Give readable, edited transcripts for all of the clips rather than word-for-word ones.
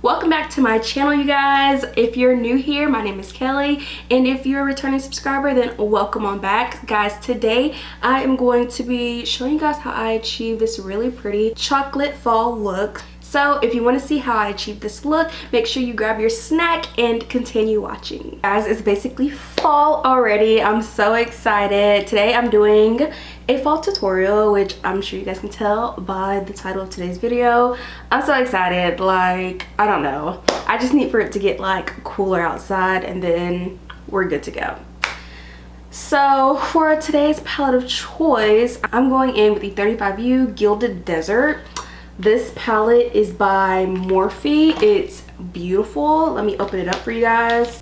Welcome back to my channel, you guys. If you're new here, my name is Kelly, and if you're a returning subscriber, then welcome on back. Guys, today I am going to be showing you guys how I achieve this really pretty chocolate fall look. So if you want to see how I achieve this look, make sure you grab your snack and continue watching. Guys, it's basically fall already. I'm so excited. Today I'm doing a fall tutorial, which I'm sure you guys can tell by the title of today's video. I'm so excited. Like, I don't know. I just need for it to get like cooler outside and then we're good to go. So for today's palette of choice, I'm going in with the 35U Gilded Desert. This palette is by Morphe. It's beautiful. Let me open it up for you guys.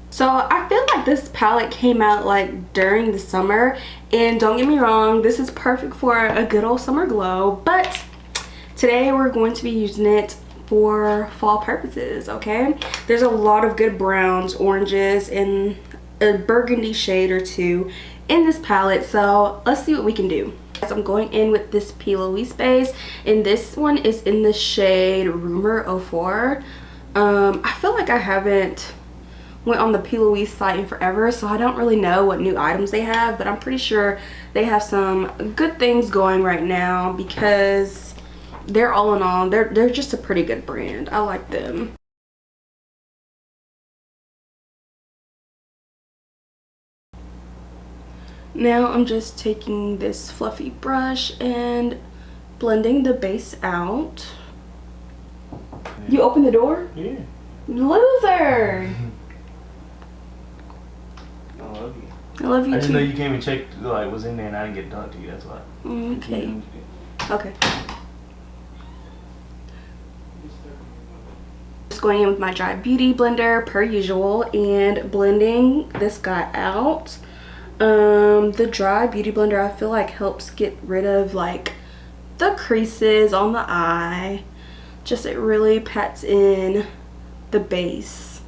So I feel like this palette came out like during the summer, and don't get me wrong, this is perfect for a good old summer glow, but today we're going to be using it for fall purposes. Okay, there's a lot of good browns, oranges, and a burgundy shade or two in this palette, so let's see what we can do. So I'm going in with this P. Louise base, and this one is in the shade Rumor 04. I feel like I haven't went on the P. Louise site in forever, so I don't really know what new items they have, but I'm pretty sure they have some good things going right now because they're all in all, they're just a pretty good brand. I like them. Now I'm just taking this fluffy brush and blending the base out. You open the door? Yeah. Loser! I love you. I love you too. I didn't know you came and checked like was in there and I didn't get to talk to you, that's why. Okay. Okay. Just going in with my dry beauty blender per usual and blending this guy out. The dry beauty blender I feel like helps get rid of like the creases on the eye. Just it really pats in the base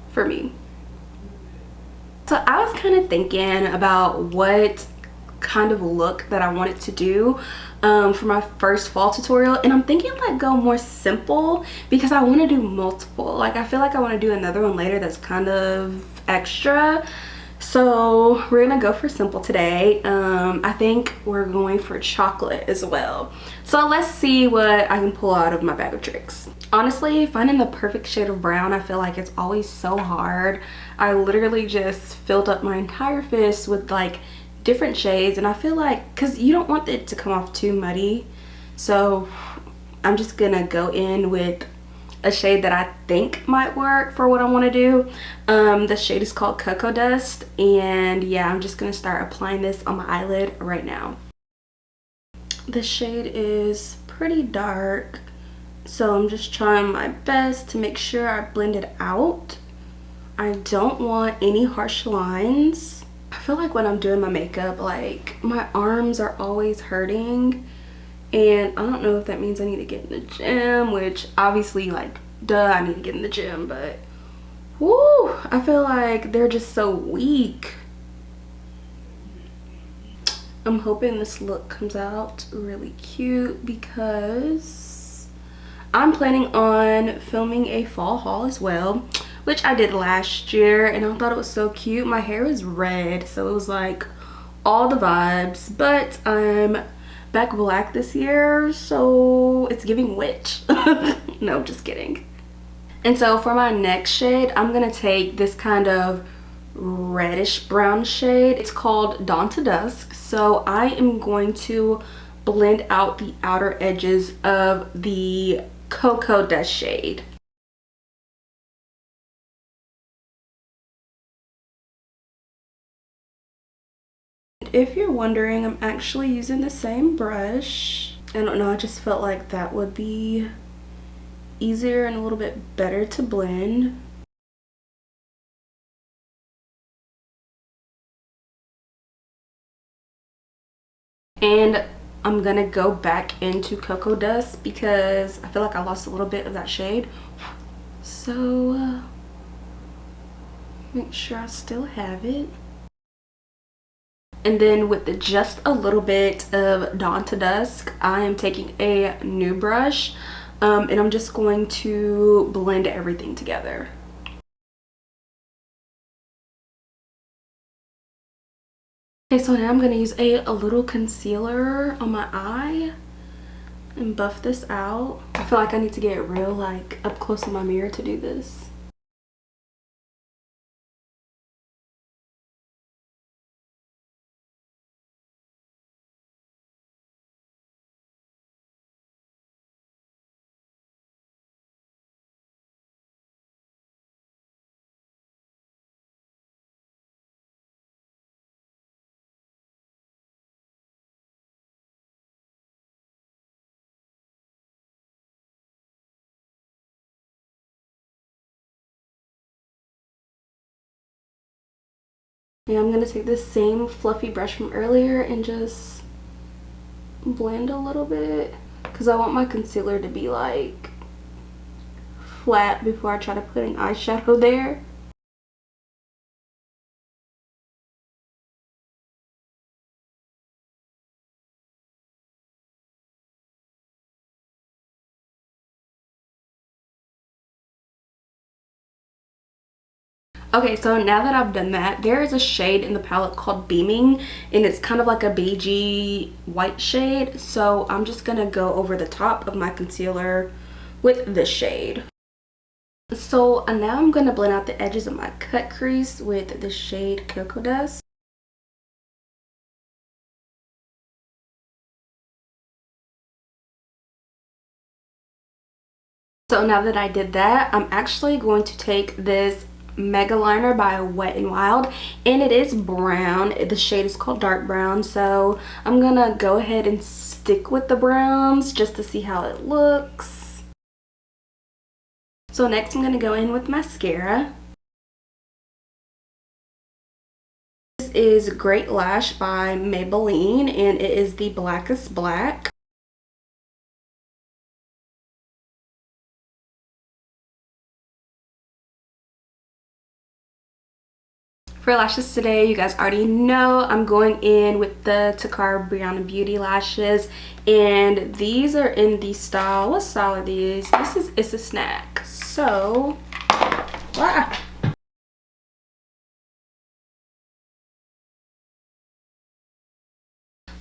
for me. So I was kind of thinking about what kind of look that I wanted to do for my first fall tutorial, and I'm thinking like go more simple because I want to do multiple. Like I feel like I want to do another one later that's kind of extra. So we're gonna go for simple today. I think we're going for chocolate as well. So let's see what I can pull out of my bag of tricks. Honestly, finding the perfect shade of brown, I feel like it's always so hard. I literally just filled up my entire fist with like different shades, and I feel like because you don't want it to come off too muddy, so I'm just gonna go in with a shade that I think might work for what I want to do. The shade is called Cocoa Dust, and yeah, I'm just gonna start applying this on my eyelid right now. The shade is pretty dark, so I'm just trying my best to make sure I blend it out. I don't want any harsh lines. I feel like when I'm doing my makeup, like my arms are always hurting, and I don't know if that means I need to get in the gym, which obviously like duh, I need to get in the gym, but whoo, I feel like they're just so weak. I'm hoping this look comes out really cute because I'm planning on filming a fall haul as well, which I did last year, and I thought it was so cute. My hair was red, so it was like all the vibes, but I'm back black this year, so it's giving witch. No, just kidding. And so for my next shade, I'm gonna take this kind of reddish brown shade. It's called Dawn to Dusk. So I am going to blend out the outer edges of the Cocoa Dust shade. If you're wondering, I'm actually using the same brush. I don't know, I just felt like that would be easier and a little bit better to blend. And I'm gonna go back into Cocoa Dust because I feel like I lost a little bit of that shade. So make sure I still have it. And then with just a little bit of Dawn to Dusk, I am taking a new brush and I'm just going to blend everything together. Okay, so now I'm going to use a little concealer on my eye and buff this out. I feel like I need to get real like up close in my mirror to do this. And I'm going to take this same fluffy brush from earlier and just blend a little bit because I want my concealer to be like flat before I try to put an eyeshadow there. Okay, so now that I've done that, there is a shade in the palette called Beaming, and it's kind of like a beigey white shade. So I'm just gonna go over the top of my concealer with this shade. So now I'm gonna blend out the edges of my cut crease with the shade Cocoa Dust. So now that I did that, I'm actually going to take this Mega Liner by Wet n Wild, and it is brown. The shade is called Dark Brown, so I'm gonna go ahead and stick with the browns just to see how it looks. So next I'm gonna go in with mascara. This is Great Lash by Maybelline, and it is the Blackest Black. For lashes today, you guys already know I'm going in with the Takara Brianna Beauty lashes, and these are in the style, what style are these? This is It's a Snack. So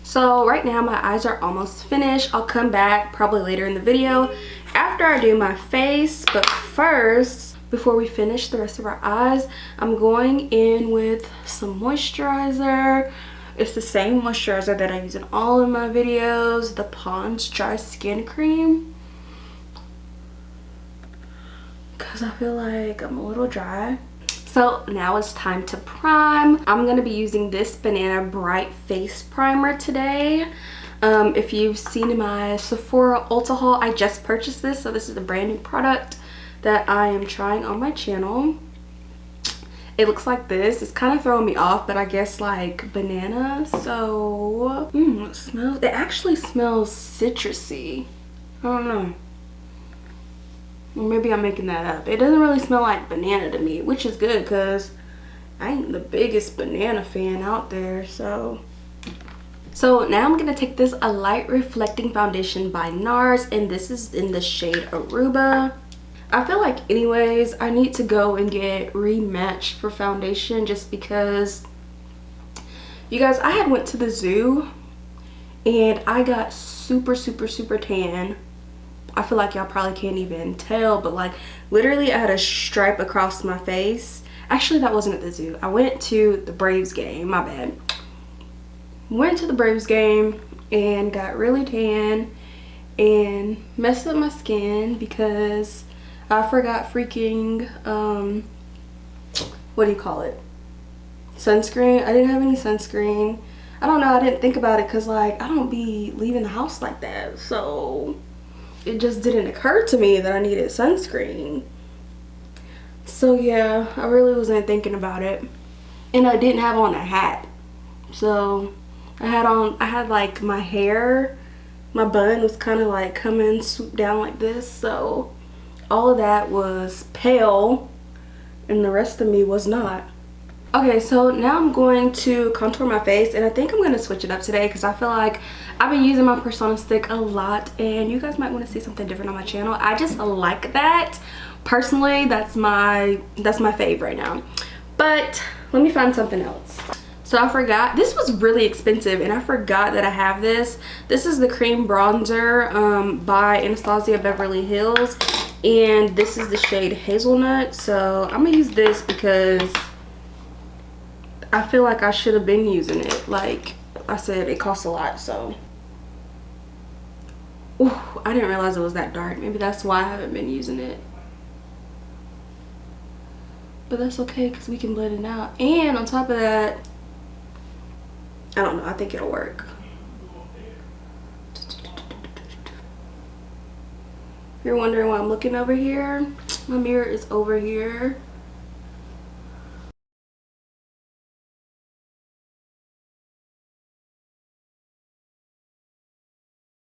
So right now my eyes are almost finished. I'll come back probably later in the video after I do my face, but first, before we finish the rest of our eyes, I'm going in with some moisturizer. It's the same moisturizer that I use in all of my videos, the Pond's Dry Skin Cream, because I feel like I'm a little dry. So now it's time to prime. I'm going to be using this Banana Bright Face Primer today. If you've seen my Sephora Ulta haul, I just purchased this, so this is a brand new product that I am trying on my channel. It looks like this. It's kind of throwing me off, but I guess like banana. So it actually smells citrusy. I don't know, or maybe I'm making that up. It doesn't really smell like banana to me, which is good because I ain't the biggest banana fan out there. So now I'm gonna take this a light reflecting foundation by NARS, and this is in the shade Aruba. I feel like anyways I need to go and get rematched for foundation, just because you guys, I had went to the zoo and I got super tan. I feel like y'all probably can't even tell, but like literally I had a stripe across my face. Actually, that wasn't at the zoo. I went to the Braves game, my bad. Went to the Braves game and got really tan and messed up my skin because I forgot freaking, what do you call it? Sunscreen. I didn't have any sunscreen. I don't know, I didn't think about it because like I don't be leaving the house like that. So it just didn't occur to me that I needed sunscreen. So yeah, I really wasn't thinking about it. And I didn't have on a hat. So I had like my hair, my bun was kind of like coming swoop down like this. So all of that was pale and the rest of me was not. Okay, so now I'm going to contour my face, and I think I'm going to switch it up today because I feel like I've been using my Persona stick a lot and you guys might want to see something different on my channel. I just like that. Personally, that's my fave right now. But let me find something else. So I forgot, this was really expensive and I forgot that I have this. This is the cream bronzer by Anastasia Beverly Hills, and this is the shade Hazelnut. So I'm gonna use this because I feel like I should have been using it. Like I said, it costs a lot, so. Ooh, I didn't realize it was that dark. Maybe that's why I haven't been using it. But that's okay because we can blend it out. And on top of that, I don't know, I think it'll work. If you're wondering why I'm looking over here, my mirror is over here.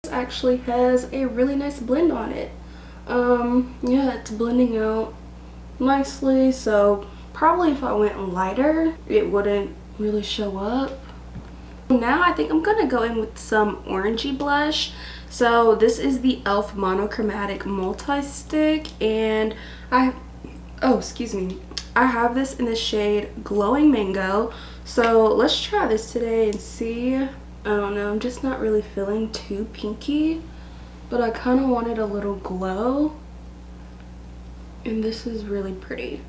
This actually has a really nice blend on it. Yeah, it's blending out nicely, so probably if I went lighter, it wouldn't really show up. Now I think I'm gonna go in with some orangey blush. So this is the e.l.f. monochromatic multi-stick, and excuse me, I have this in the shade Glowing Mango. So let's try this today and see. I don't know, I'm just not really feeling too pinky, but I kind of wanted a little glow, and this is really pretty.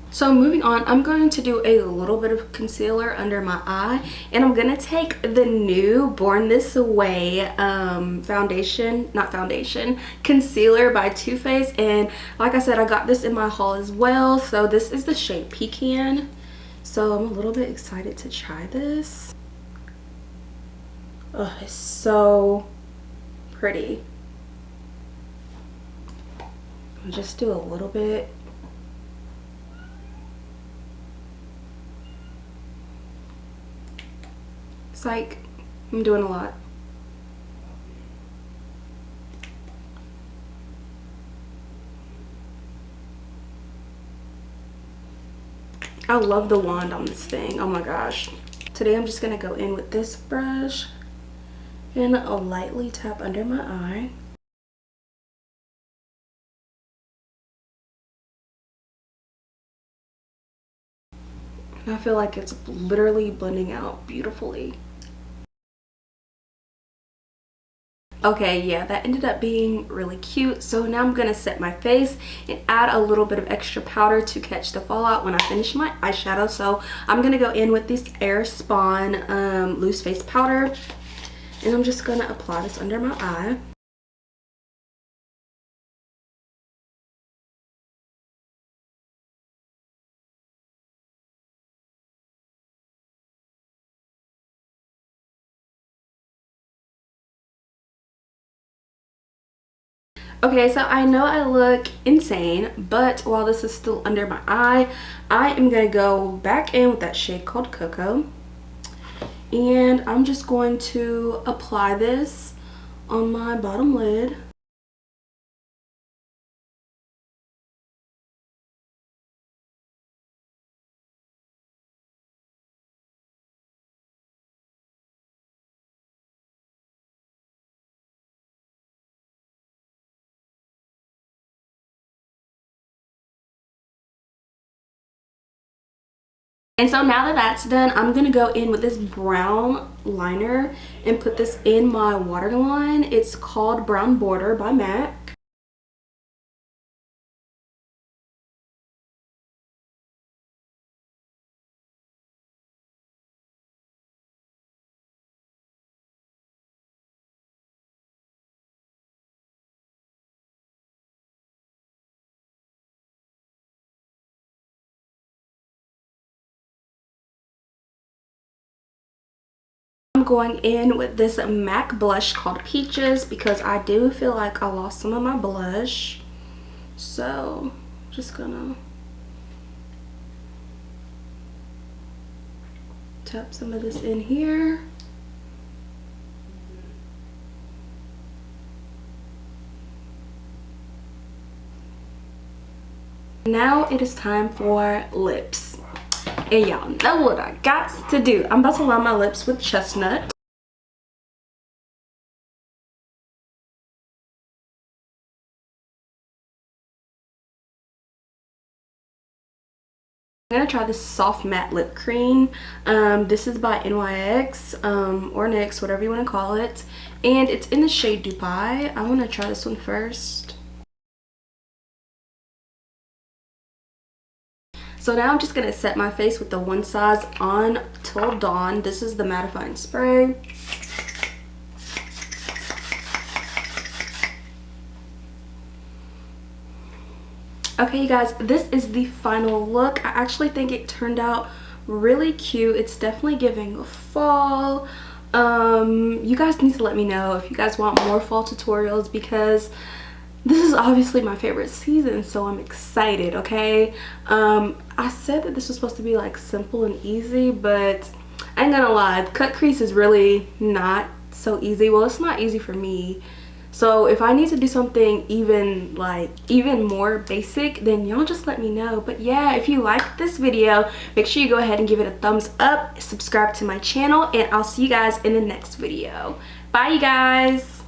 So moving on, I'm going to do a little bit of concealer under my eye, and I'm gonna take the new Born This Way concealer by Too Faced. And like I said, I got this in my haul as well. So this is the shade Pecan. So I'm a little bit excited to try this. Oh, it's so pretty. I'll just do a little bit. Like I'm doing a lot. I love the wand on this thing. Oh my gosh. Today I'm just gonna go in with this brush and I'll lightly tap under my eye. And I feel like it's literally blending out beautifully. Okay, yeah, that ended up being really cute. So now I'm gonna set my face and add a little bit of extra powder to catch the fallout when I finish my eyeshadow. So I'm gonna go in with this Airspun loose face powder, and I'm just gonna apply this under my eye. Okay, so I know I look insane, but while this is still under my eye, I am going to go back in with that shade called Cocoa. And I'm just going to apply this on my bottom lid. And so now that that's done, I'm going to go in with this brown liner and put this in my waterline. It's called Brown Border by MAC. I'm going in with this MAC blush called Peaches because I do feel like I lost some of my blush. So just gonna tap some of this in here. Now it is time for lips. And y'all know what I got to do. I'm about to line my lips with chestnut. I'm gonna try this soft matte lip cream. This is by NYX or NYX, whatever you want to call it, and it's in the shade Dubai. I want to try this one first. So now I'm just gonna set my face with the One Size on Till Dawn. This is the mattifying spray. Okay, you guys, this is the final look. I actually think it turned out really cute. It's definitely giving fall. You guys need to let me know if you guys want more fall tutorials, because this is obviously my favorite season, so I'm excited. Okay, I said that this was supposed to be like simple and easy, but I ain't gonna lie, cut crease is really not so easy. Well, it's not easy for me. So if I need to do something even more basic, then y'all just let me know. But yeah, if you liked this video, make sure you go ahead and give it a thumbs up, subscribe to my channel, and I'll see you guys in the next video. Bye, you guys.